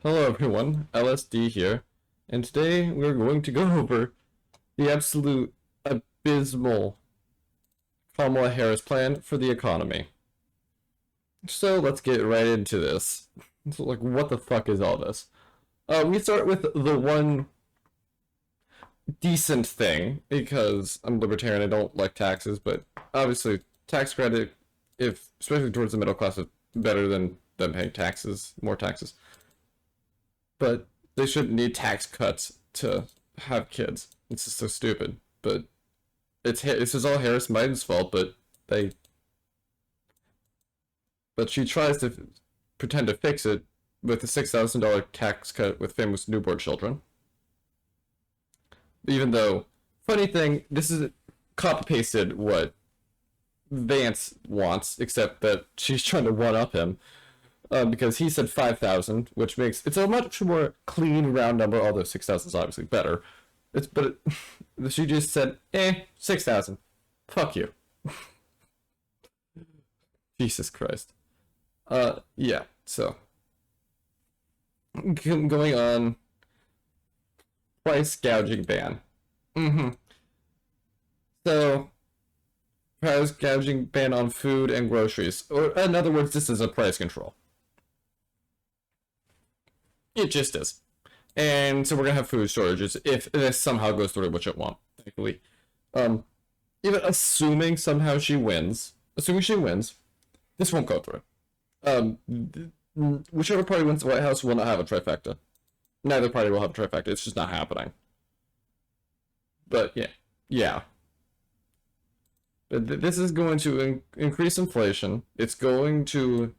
Hello everyone, LSD here, and today we're going to go over the absolute abysmal Kamala Harris plan for the economy. So let's get right into this. So, what the fuck is all this? We start with the one decent thing, because I'm libertarian, I don't like taxes, but obviously tax credit, if especially towards the middle class, is better than them paying taxes, more taxes. But they shouldn't need tax cuts to have kids. It's just so stupid. But this is all Harris Biden's fault. But she tries to pretend to fix it with a $6,000 tax cut with famous newborn children. Even though, funny thing, this is copy pasted what Vance wants, except that she's trying to one up him. Because he said 5,000, which makes it's a much more clean round number. Although 6,000 is obviously better. She just said 6,000. Fuck you. Jesus Christ. Yeah. So going on, price gouging ban. So price gouging ban on food and groceries, or in other words, this is a price control. It just is. And so we're gonna have food shortages if this somehow goes through, which it won't, thankfully. Even assuming somehow she wins, this won't go through. Whichever party wins the White House will not have a trifecta. Neither party will have a trifecta. It's just not happening. But yeah. But this is going to increase inflation. It's going to,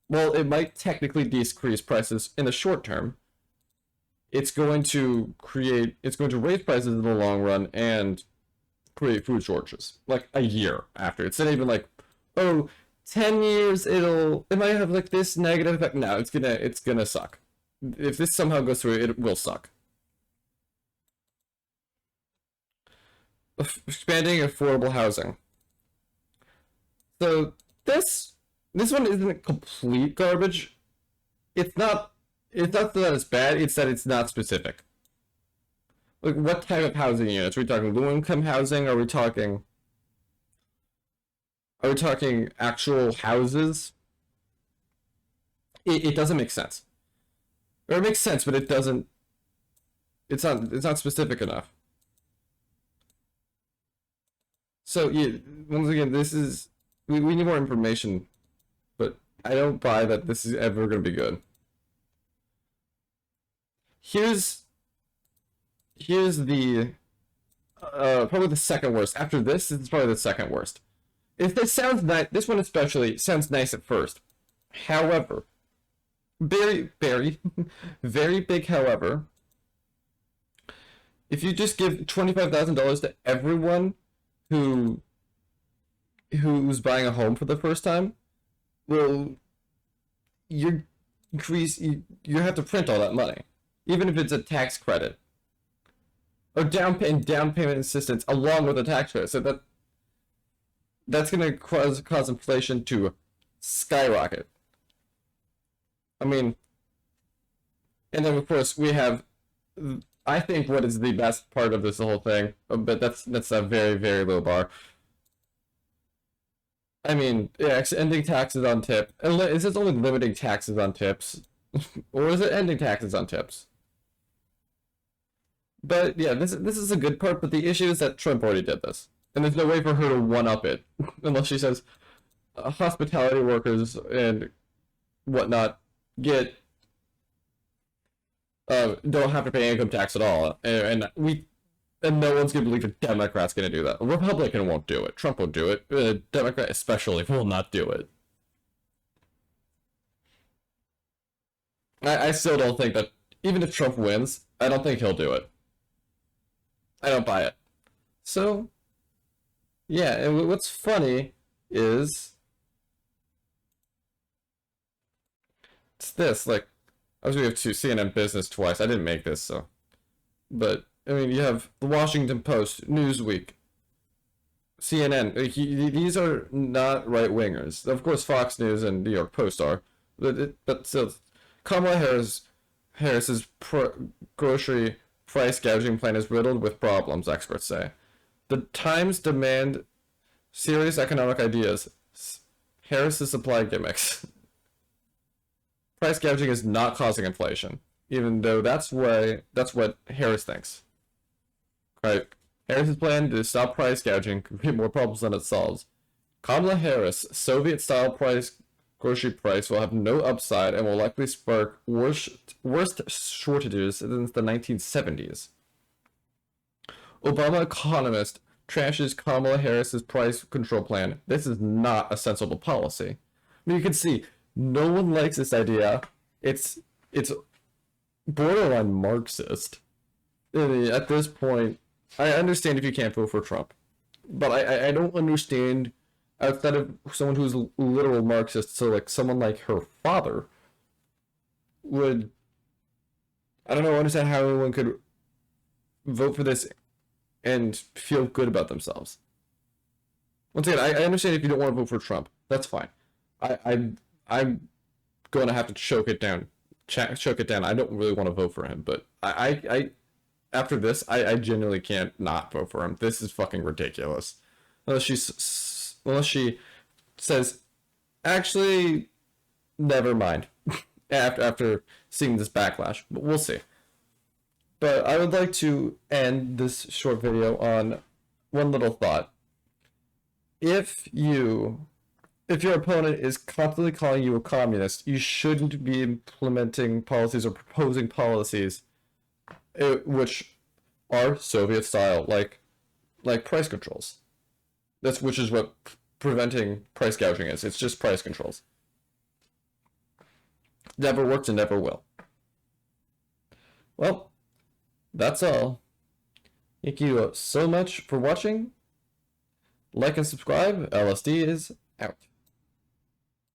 well, it might technically decrease prices in the short term. It's going to raise prices in the long run and create food shortages, like a year after. It's not even like, 10 years it might have like this negative effect. No, it's gonna suck. If this somehow goes through, it will suck. Expanding affordable housing. So this one isn't complete garbage. It's not that it's bad, it's that it's not specific. Like, what type of housing units? Are we talking low income housing? Are we talking actual houses? It doesn't make sense. Or it makes sense, but it doesn't, it's not specific enough. So yeah, once again, this is we need more information, but I don't buy that this is ever going to be good. Here's the probably the second worst. After this is probably the second worst. If this sounds nice, this one especially sounds nice at first. However, very very big however. If you just give $25,000 to everyone who's buying a home for the first time, well, you have to print all that money, even if it's a tax credit or down payment assistance along with a tax credit. So that's going to cause inflation to skyrocket. I mean, and then of course we have, I think, what is the best part of this whole thing, but that's a very, very low bar. I mean, yeah, ending taxes on tip. Is this only limiting taxes on tips? Or is it ending taxes on tips? But yeah, this is a good part, but the issue is that Trump already did this. And there's no way for her to one-up it. Unless she says hospitality workers and whatnot don't have to pay income tax at all. And no one's gonna believe a Democrat's gonna do that. A Republican won't do it. Trump won't do it. A Democrat especially will not do it. I still don't think that, even if Trump wins, I don't think he'll do it. I don't buy it. So, yeah, and what's funny is it's this, like, I was going to CNN Business twice. I didn't make this, so. But, I mean, you have the Washington Post, Newsweek, CNN. These are not right-wingers. Of course, Fox News and New York Post are. But still, Kamala Harris Harris's grocery price gouging plan is riddled with problems, experts say. The times demand serious economic ideas. Harris's supply gimmicks. Price gouging is not causing inflation, even though that's what Harris thinks. Right? Harris's plan to stop price gouging could create more problems than it solves. Kamala Harris' Soviet-style grocery price will have no upside and will likely spark worst shortages since the 1970s. Obama economist trashes Kamala Harris's price control plan. This is not a sensible policy. I mean, you can see no one likes this idea. It's borderline Marxist. At this point, I understand if you can't vote for Trump, but I don't understand outside of someone who's a literal Marxist. So like someone like her father would, I don't know, understand how anyone could vote for this and feel good about themselves. Once again, I understand if you don't want to vote for Trump. That's fine. I'm going to have to choke it down. Choke it down. I don't really want to vote for him, but I after this, I genuinely can't not vote for him. This is fucking ridiculous. Unless she says, actually, never mind. after seeing this backlash, but we'll see. But I would like to end this short video on one little thought. If your opponent is constantly calling you a communist, you shouldn't be implementing policies or proposing policies which are Soviet style, like price controls. Which is what preventing price gouging is. It's just price controls. Never worked and never will. Well, that's all. Thank you so much for watching. Like and subscribe. LSD is out.